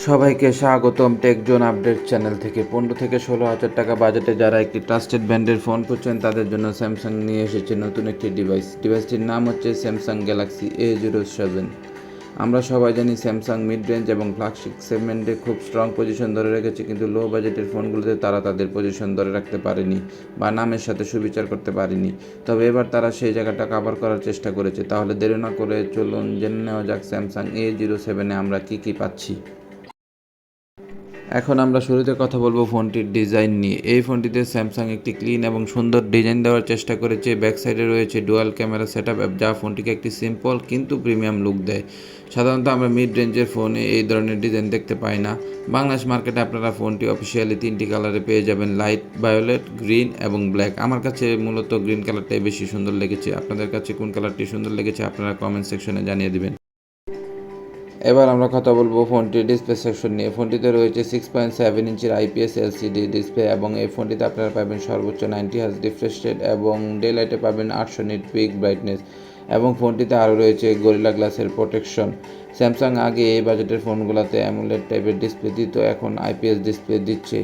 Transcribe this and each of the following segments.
সবাইকে স্বাগতম টেকজোন update channel থেকে। 15 থেকে 16,000 টাকা বাজেটে যারা একটি ট্রাস্টেড ব্র্যান্ডের ফোন খুঁজছেন তাদের জন্য স্যামসাং নিয়ে এসেছে নতুন একটি ডিভাইসটির নাম হচ্ছে স্যামসাং গ্যালাক্সি A07। আমরা সবাই জানি স্যামসাং মিড রেঞ্জ এবং ফ্ল্যাগশিপ সেগমেন্টে খুব স্ট্রং পজিশন ধরে রেখেছে, কিন্তু লো বাজেটের ফোনগুলোতে তারা তাদের পজিশন ধরে রাখতে পারেনি বা নামের সাথে সুবিচার করতে পারেনি। তবে এবার তারা সেই জায়গাটা কভার করার চেষ্টা করেছে। তাহলে দেরি না করে চলুন জেনে নেওয়া যাক স্যামসাং A07-এ আমরা কী পাচ্ছি। এখন আমরা শুরুতে কথা বলবো ফোনটির ডিজাইন নিয়ে। এই ফোনটিতে স্যামসাং একটি ক্লিন এবং সুন্দর ডিজাইন দেওয়ার চেষ্টা করেছে। ব্যাক সাইডে রয়েছে ডুয়াল ক্যামেরা সেটআপ, যা ফোনটিকে একটি সিম্পল কিন্তু প্রিমিয়াম লুক দেয়। সাধারণত আমরা মিড রেঞ্জের ফোনে এই ধরনের ডিজাইন দেখতে পাই না। বাংলাদেশ মার্কেটে আপনারা ফোনটি অফিসিয়ালি 3টি কালারে পেয়ে যাবেন: লাইট, ভায়োলেট, গ্রিন এবং ব্ল্যাক। আমার কাছে মূলত গ্রিন কালারটাই বেশি সুন্দর লেগেছে। আপনাদের কাছে কোন কালারটি সুন্দর লেগেছে আপনারা কমেন্ট সেকশনে জানিয়ে দিবেন। এবার আমরা কথা বলবো ফোনটির ডিসপ্লে সেকশন নিয়ে। ফোনটিতে রয়েছে 6.7 ইঞ্চির IPS LCD ডিসপ্লে এবং এই ফোনটিতে আপনারা পাবেন সর্বোচ্চ 90 হার্জ রিফ্রেশ রেট এবং ডে লাইটে পাবেন 800 নিট পিক ব্রাইটনেস এবং ফোনটিতে আরও রয়েছে গরিলা গ্লাসের প্রোটেকশন। স্যামসাং আগে এই বাজেটের ফোনগুলোতে অ্যামোলেড টাইপের ডিসপ্লে দিত, এখন IPS ডিসপ্লে দিচ্ছে।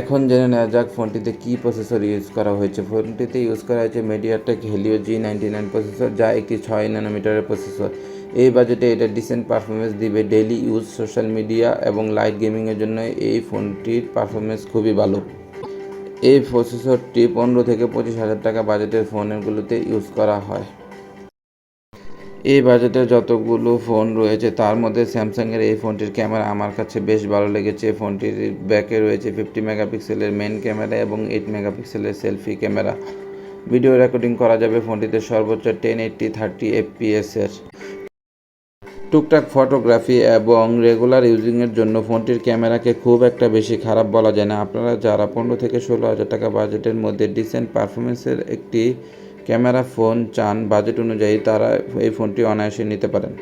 এখন জেনে নেওয়া যাক ফোনটিতে কী প্রসেসর ইউজ করা হয়েছে। ফোনটিতে ইউজ করা হয়েছে মিডিয়াটেক হেলিও G99 প্রসেসর, যা একটি 6 ন্যানোমিটারের প্রসেসর। এই বাজেটে এটা ডিসেন্ট পারফরমেন্স দিবে। ডেইলি ইউজ, সোশ্যাল মিডিয়া এবং লাইট গেমিংয়ের জন্য এই ফোনটির পারফরমেন্স খুবই ভালো। এই প্রসেসরটি 15 থেকে 25,000 টাকা বাজেটের ফোনগুলোতে ইউজ করা হয়। এই বাজেটে যতগুলো ফোন রয়েছে তার মধ্যে স্যামসাংয়ের এই ফোনটির ক্যামেরা আমার কাছে বেশ ভালো লেগেছে। ফোনটির ব্যাকে রয়েছে 50 মেগাপিক্সেলের মেন ক্যামেরা এবং 8 মেগাপিক্সেলের সেলফি ক্যামেরা। ভিডিও রেকর্ডিং করা যাবে ফোনটিতে সর্বোচ্চ 1080-30 FPS এর। টুকটাক ফটোগ্রাফি এবং রেগুলার ইউজিংয়ের জন্য ফোনটির ক্যামেরাকে খুব একটা বেশি খারাপ বলা যায় না। আপনারা যারা 15 থেকে 16,000 টাকা বাজেটের মধ্যে ডিসেন্ট পারফরমেন্সের একটি ক্যামেরা ফোন চান, বাজেট অনুযায়ী তারা এই ফোনটি অনায়াসে নিতে পারেন।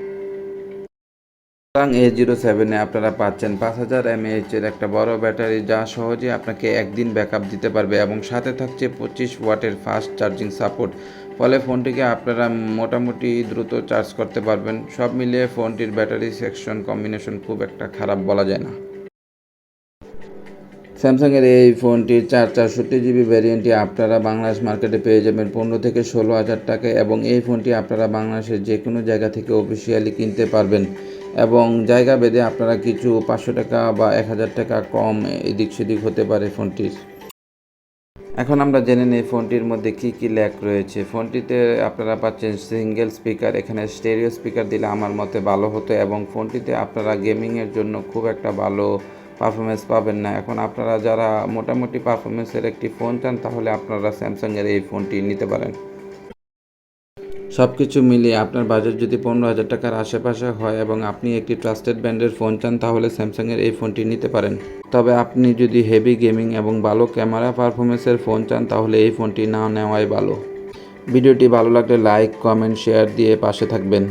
স্যামসাং A07-এ আপনারা পাচ্ছেন 5000 mAh এর একটা বড় ব্যাটারি, যা সহজে আপনাকে একদিন ব্যাকআপ দিতে পারবে এবং সাথে থাকছে 25 ওয়াটের ফাস্ট চার্জিং সাপোর্ট। ফলে ফোনটিকে আপনারা মোটামুটি দ্রুত চার্জ করতে পারবেন। সব মিলিয়ে ফোনটির ব্যাটারি সেকশন কম্বিনেশন খুব একটা খারাপ বলা যায় না। স্যামসাংয়ের এই ফোনটির 464GB ভ্যারিয়েন্টটি আপনারা বাংলাদেশ মার্কেটে পেয়ে যাবেন 15 থেকে 16,000 টাকায় এবং এই ফোনটি আপনারা বাংলাদেশের যে কোনো জায়গা থেকে অফিসিয়ালি কিনতে পারবেন এবং জায়গা ভেদে আপনারা কিছু 500 টাকা বা 1000 টাকা কম এদিক সেদিক হতে পারে ফোনটির। এখন আমরা জেনে নিই ফোনটির মধ্যে কী ল্যাক রয়েছে। ফোনটিতে আপনারা পাচ্ছেন সিঙ্গেল স্পিকার। এখানে স্টেরিও স্পিকার দিলে আমার মতে ভালো হতো এবং ফোনটিতে আপনারা গেমিংয়ের জন্য খুব একটা ভালো পারফরমেন্স পাবেন না। এখন আপনারা যারা মোটামুটি পারফরমেন্সের একটি ফোন চান তাহলে আপনারা স্যামসাংয়ের এই ফোনটি নিতে পারেন। সব কিছু মিলিয়ে আপনার বাজেট যদি 15,000 টাকার আশেপাশে হয় এবং আপনি একটি ট্রাস্টেড ব্র্যান্ডের ফোন চান তাহলে স্যামসাংয়ের এই ফোনটি নিতে পারেন। তবে আপনি যদি হেভি গেমিং এবং ভালো ক্যামেরা পারফরমেন্সের ফোন চান তাহলে এই ফোনটি না নেওয়াই ভালো। ভিডিওটি ভালো লাগলে লাইক, কমেন্ট, শেয়ার দিয়ে পাশে থাকবেন।